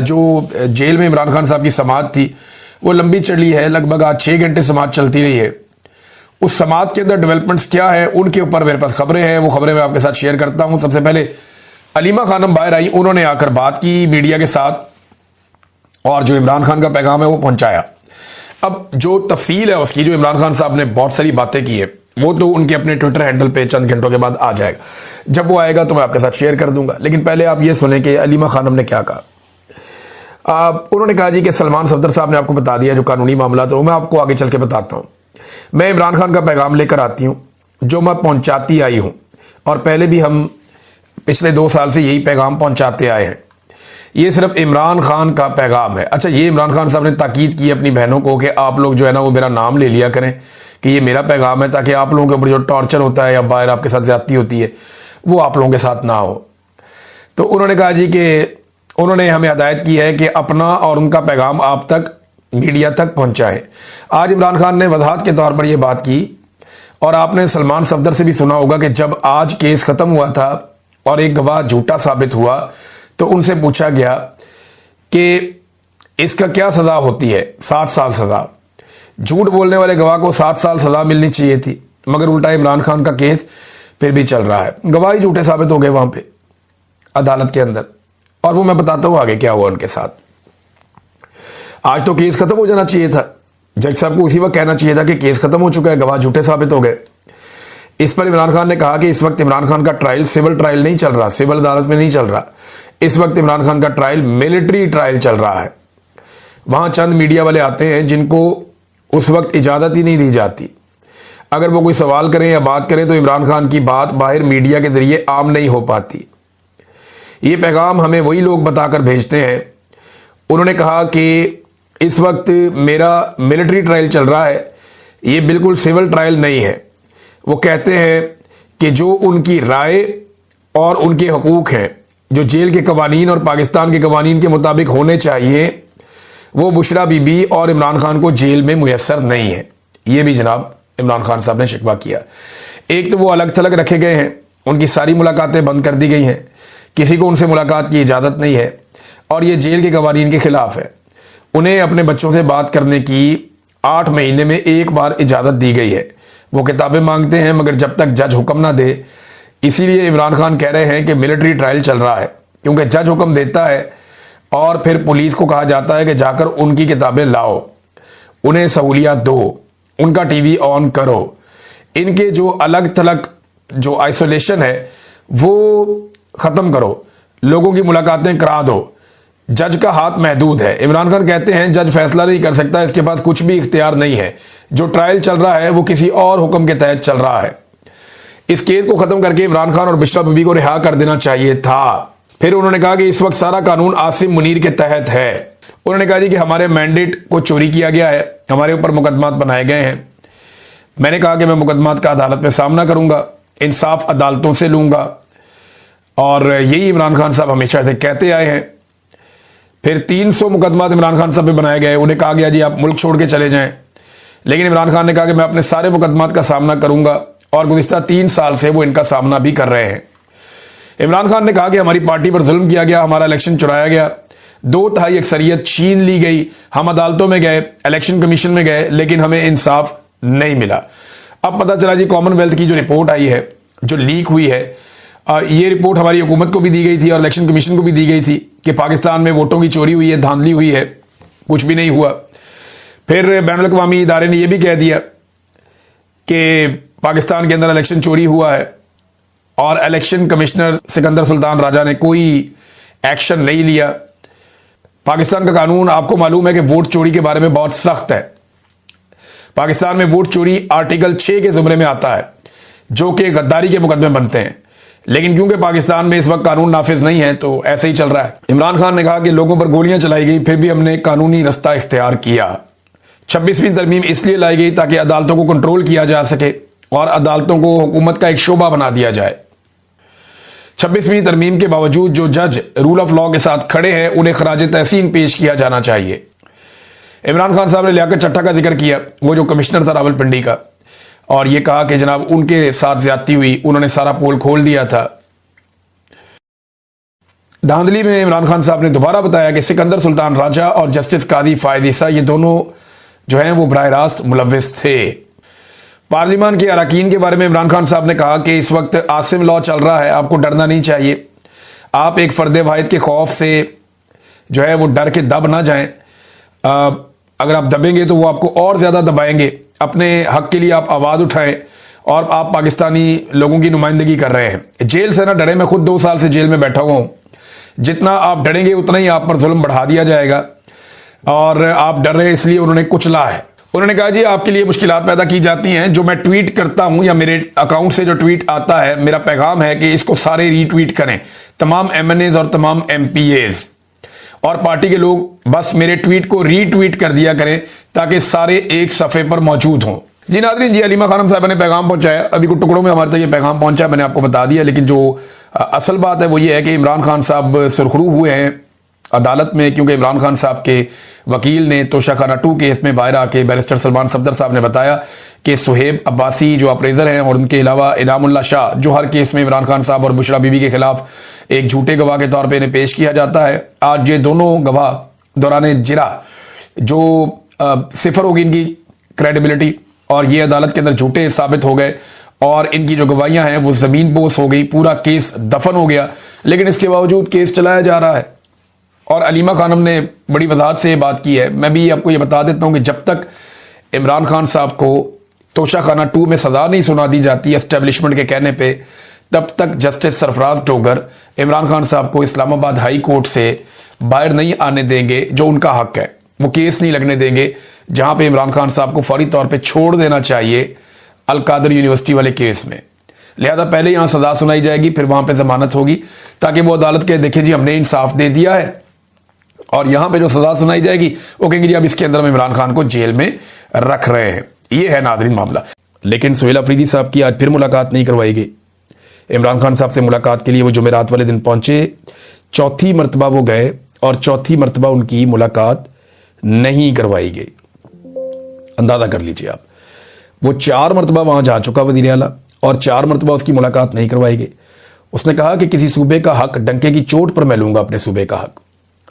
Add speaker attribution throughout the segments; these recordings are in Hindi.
Speaker 1: जो जेल में इमरान खान साहब की समाअत थी वो लंबी चली है, लगभग आज 6 घंटे समाअत चलती रही है। उस समाअत के अंदर डेवलपमेंट्स क्या है उनके ऊपर मेरे पास खबरें हैं, वो खबरें मैं आपके साथ शेयर करता हूं। सबसे पहले अलीमा खानम बाहर आई, उन्होंने आकर बात की मीडिया के साथ और जो इमरान खान का पैगाम है वो पहुंचाया। अब जो तफसील है उसकी, जो इमरान खान साहब ने बहुत सारी बातें की है, वो तो उनके अपने ट्विटर हैंडल पे चंद घंटों के बाद आ जाएगा। जब वो आएगा तो मैं आपके साथ शेयर कर दूंगा, लेकिन पहले आप ये सुने कि अलीमा खानम ने क्या कहा। उन्होंने कहा जी कि सलमान सफदर साहब ने आपको बता दिया जो कानूनी मामला, तो मैं आपको आगे चल के बताता हूँ। मैं इमरान खान का पैगाम लेकर आती हूँ जो मैं पहुँचाती आई हूँ, और पहले भी हम पिछले 2 साल से यही पैगाम पहुँचाते आए हैं। ये सिर्फ इमरान खान का पैगाम है। अच्छा, ये इमरान खान साहब ने ताकीद की अपनी बहनों को कि आप लोग जो है ना वो मेरा नाम ले लिया करें कि ये मेरा पैगाम है, ताकि आप लोगों के ऊपर जो टॉर्चर होता है या बाहर आपके साथ ज्यादती होती है वो आप लोगों के साथ ना हो। तो उन्होंने कहा जी कि उन्होंने हमें हदायत की है कि अपना और उनका पैगाम आप तक, मीडिया तक पहुंचाएं। आज इमरान खान ने वजाहत के तौर पर यह बात की, और आपने सलमान सफदर से भी सुना होगा कि जब आज केस खत्म हुआ था और एक गवाह झूठा साबित हुआ तो उनसे पूछा गया कि इसका क्या सजा होती है। 7 साल सजा। झूठ बोलने वाले गवाह को 7 साल सजा मिलनी चाहिए थी, मगर उल्टा इमरान खान का केस फिर भी चल रहा है। गवाही झूठे साबित हो गए वहां पे अदालत के अंदर, और वो मैं बताता हूं आगे क्या हुआ उनके साथ। आज तो केस खत्म हो जाना चाहिए था, जज साहब को उसी वक्त कहना चाहिए था कि केस खत्म हो चुका है, गवाह झूठे साबित हो गए। इस पर इमरान खान ने कहा कि इस वक्त इमरान खान का ट्रायल सिविल ट्रायल नहीं चल रहा, सिविल अदालत में नहीं चल रहा। इस वक्त इमरान खान का ट्रायल मिलिट्री ट्रायल चल रहा है। वहां चंद मीडिया वाले आते हैं जिनको उस वक्त इजाजत ही नहीं दी जाती। अगर वो कोई सवाल करें या बात करें तो इमरान खान की बात बाहर मीडिया के जरिए आम नहीं हो पाती। ये पैगाम हमें वही लोग बताकर भेजते हैं। उन्होंने कहा कि इस वक्त मेरा मिलिट्री ट्रायल चल रहा है, ये बिल्कुल सिविल ट्रायल नहीं है। वो कहते हैं कि जो उनकी राय और उनके हकूक हैं, जो जेल के कवानीन और पाकिस्तान के कवानीन के मुताबिक होने चाहिए, वो बुशरा बीबी और इमरान खान को जेल में मुयस्सर नहीं है। ये भी जनाब इमरान खान साहब ने शिकवा किया। एक तो वो अलग थलग रखे गए हैं, उनकी सारी मुलाकातें बंद कर दी गई हैं, किसी को उनसे मुलाकात की इजाज़त नहीं है, और ये जेल के कवानीन के खिलाफ है। उन्हें अपने बच्चों से बात करने की 8 महीने में एक बार इजाज़त दी गई है। वो किताबें मांगते हैं मगर जब तक जज हुक्म ना दे, इसीलिए इमरान खान कह रहे हैं कि मिलिट्री ट्रायल चल रहा है, क्योंकि जज हुक्म देता है और फिर पुलिस को कहा जाता है कि जाकर उनकी किताबें लाओ, उन्हें सहूलियत दो, उनका टीवी ऑन करो। इनके जो अलग थलग जो आइसोलेशन है वो ख़त्म करो, लोगों की मुलाकातें करा दो। जज का हाथ महदूद है। इमरान खान कहते हैं जज फैसला नहीं कर सकता, इसके पास कुछ भी इख्तियार नहीं है। जो ट्रायल चल रहा है वो किसी और हुक्म के तहत चल रहा है। इस केस को खत्म करके इमरान खान और बुशरा बीबी को रिहा कर देना चाहिए था। फिर उन्होंने कहा कि इस वक्त सारा कानून आसिम मुनीर के तहत है। उन्होंने कहा जी कि हमारे मैंडेट को चोरी किया गया है, हमारे ऊपर मुकदमात बनाए गए हैं। मैंने कहा कि मैं मुकदमात का अदालत में सामना करूंगा, इंसाफ अदालतों से लूंगा, और यही इमरान खान साहब हमेशा से कहते आए हैं। फिर 300 मुकदमात इमरान खान साहब पे बनाए गए। उन्हें कहा गया जी आप मुल्क छोड़ के चले जाएं, लेकिन इमरान खान ने कहा कि मैं अपने सारे मुकदमात का सामना करूंगा, और गुज़िश्ता 3 साल से वो इनका सामना भी कर रहे हैं। इमरान खान ने कहा कि हमारी पार्टी पर जुल्म किया गया, हमारा इलेक्शन चुराया गया, 2/3 अक्सरियत छीन ली गई। हम अदालतों में गए, इलेक्शन कमीशन में गए, लेकिन हमें इंसाफ नहीं मिला। अब पता चला जी कॉमनवेल्थ की जो रिपोर्ट आई है, जो लीक हुई है, ये रिपोर्ट हमारी हुकूमत को भी दी गई थी और इलेक्शन कमीशन को भी दी गई थी कि पाकिस्तान में वोटों की चोरी हुई है, धांधली हुई है, कुछ भी नहीं हुआ। फिर बैनुल अक़वामी इदारे ने यह भी कह दिया कि पाकिस्तान के अंदर इलेक्शन चोरी हुआ है, और इलेक्शन कमिश्नर सिकंदर सुल्तान राजा ने कोई एक्शन नहीं लिया। पाकिस्तान का कानून आपको मालूम है कि वोट चोरी के बारे में बहुत सख्त है। पाकिस्तान में वोट चोरी आर्टिकल 6 के जुमरे में आता है, जो कि गद्दारी के मुकदमे बनते हैं, लेकिन क्योंकि पाकिस्तान में इस वक्त कानून नाफिज नहीं है तो ऐसे ही चल रहा है। इमरान खान ने कहा कि लोगों पर गोलियां चलाई गई, फिर भी हमने कानूनी रास्ता इख्तियार किया। 26वीं तरमीम इसलिए लाई गई ताकि अदालतों को कंट्रोल किया जा सके और अदालतों को हुकूमत का एक शोबा बना दिया जाए। 26वीं तरमीम के बावजूद जो जज रूल ऑफ लॉ के साथ खड़े हैं उन्हें खराज तहसीन पेश किया जाना चाहिए। इमरान खान साहब ने लियाकत चट्टा का जिक्र किया, वो जो कमिश्नर था रावलपिंडी का, और ये कहा कि जनाब उनके साथ ज्यादती हुई, उन्होंने सारा पोल खोल दिया था। धांधली में इमरान खान साहब ने दोबारा बताया कि सिकंदर सुल्तान राजा और जस्टिस कादी फायद ईसा ये दोनों जो हैं वो बराह रास्त मुलव्विस थे। पार्लियामान के अरकान के बारे में इमरान खान साहब ने कहा कि इस वक्त आसिम लॉ चल रहा है, आपको डरना नहीं चाहिए। आप एक फर्द वाहिद के खौफ से जो है वो डर के दब ना जाएं। अगर आप दबेंगे तो वो आपको और ज़्यादा दबाएंगे। अपने हक के लिए आप आवाज़ उठाएं और आप पाकिस्तानी लोगों की नुमाइंदगी कर रहे हैं। जेल से ना डरे, मैं खुद 2 साल से जेल में बैठा हुआ हूँ। जितना आप डरेंगे उतना ही आप पर जुल्म बढ़ा दिया जाएगा और आप डर रहे हैं इसलिए उन्होंने कुचला है। उन्होंने कहा जी आपके लिए मुश्किलात पैदा की जाती हैं। जो मैं ट्वीट करता हूं या मेरे अकाउंट से जो ट्वीट आता है, मेरा पैगाम है कि इसको सारे रीट्वीट करें, तमाम MNAs और तमाम MPAs और पार्टी के लोग बस मेरे ट्वीट को रीट्वीट कर दिया करें ताकि सारे एक सफ़े पर मौजूद हों। जी नाज़रीन, जी हलीमा खानम साहब ने पैगाम पहुंचाया। अभी कुछ टुकड़ों में हमारे तक ये पैगाम पहुंचा, मैंने आपको बता दिया। लेकिन जो असल बात है वो ये है कि इमरान खान साहब सुरखरू हुए हैं अदालत में, क्योंकि इमरान खान साहब के वकील ने तोशाखाना 2 केस में बाहर आके बैरिस्टर सलमान सफदर साहब ने बताया कि सुहेब अब्बासी जो अप्रेजर हैं और उनके अलावा इनामुल्लाह शाह जो हर केस में इमरान खान साहब और बुशरा बीबी के खिलाफ एक झूठे गवाह के तौर पर इन्हें पेश किया जाता है। आज ये दोनों गवाह दौरान जिरा जो सिफर होगी इनकी क्रेडिबिलिटी और ये अदालत के अंदर झूठे साबित हो गए और इनकी जो गवाहियां हैं वो जमीन बोस हो गई, पूरा केस दफन हो गया। लेकिन इसके बावजूद केस चलाया जा रहा है और हलीमा खानम ने बड़ी वजाहत से ये बात की है। मैं भी आपको ये बता देता हूं कि जब तक इमरान खान साहब को तोशाखाना 2 में सजा नहीं सुना दी जाती एस्टेब्लिशमेंट के कहने पे, तब तक जस्टिस सरफराज डोगर इमरान खान साहब को इस्लामाबाद हाई कोर्ट से बाहर नहीं आने देंगे। जो उनका हक है वो केस नहीं लगने देंगे जहां पे इमरान खान साहब को फौरी तौर पे छोड़ देना चाहिए अल कादर यूनिवर्सिटी वाले केस में। लिहाजा पहले यहां सजा सुनाई जाएगी, फिर वहां पे जमानत होगी ताकि वो अदालत के देखें जी हमने इंसाफ दे दिया है। और यहां पे जो सजा सुनाई जाएगी वो कहेंगे जी अब इसके अंदर हम इमरान खान को जेल में रख रहे हैं। ये है नाज़रीन मामला। लेकिन सुहेल अफरीदी साहब की आज फिर मुलाकात नहीं करवाई गई। इमरान खान साहब से मुलाकात के लिए वो जुमेरात वाले दिन पहुंचे, चौथी मरतबा वो गए और चौथी मरतबा उनकी मुलाकात नहीं करवाई गई। अंदाजा कर लीजिए आप, वो 4 मरतबा वहां जा चुका वज़ीर आला और 4 मरतबा उसकी मुलाकात नहीं करवाई गई। उसने कहा कि किसी सूबे का हक डंके की चोट पर मैं लूंगा, अपने सूबे का हक,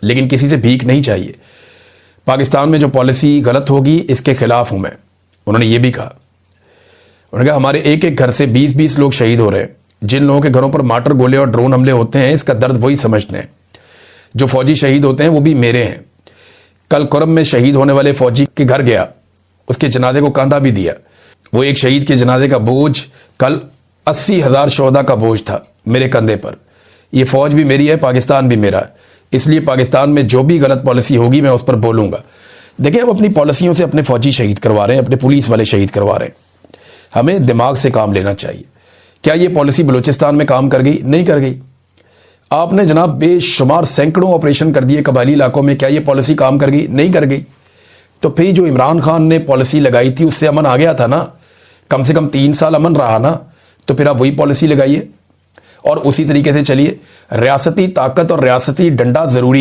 Speaker 1: लेकिन किसी से भीख नहीं चाहिए। पाकिस्तान में जो पॉलिसी गलत होगी इसके खिलाफ हूं मैं। उन्होंने ये भी कहा, उन्होंने कहा हमारे एक एक घर से 20-20 लोग शहीद हो रहे हैं। जिन लोगों के घरों पर मार्टर गोले और ड्रोन हमले होते हैं इसका दर्द वही समझते हैं। जो फौजी शहीद होते हैं वो भी मेरे हैं। कल कुरम में शहीद होने वाले फौजी के घर गया, उसके जनाजे को कंधा भी दिया। वो एक शहीद के जनाजे का बोझ कल 80,000 शोहदा का बोझ था मेरे कंधे पर। ये फौज भी मेरी है, पाकिस्तान भी मेरा है, इसलिए पाकिस्तान में जो भी गलत पॉलिसी होगी मैं उस पर बोलूंगा। देखिए हम अपनी पॉलिसियों से अपने फौजी शहीद करवा रहे हैं, अपने पुलिस वाले शहीद करवा रहे हैं। हमें दिमाग से काम लेना चाहिए। क्या ये पॉलिसी बलूचिस्तान में काम कर गई? नहीं कर गई। आपने जनाब बेशुमार सैकड़ों ऑपरेशन कर दिए कबायली इलाकों में, क्या ये पॉलिसी काम कर गई? नहीं कर गई। तो फिर जो इमरान खान ने पॉलिसी लगाई थी उससे अमन आ गया था ना, कम से कम 3 साल अमन रहा ना, तो फिर आप वही पॉलिसी लगाइए और उसी तरीके से चलिए। रियासती ताकत और रियासती डंडा जरूरी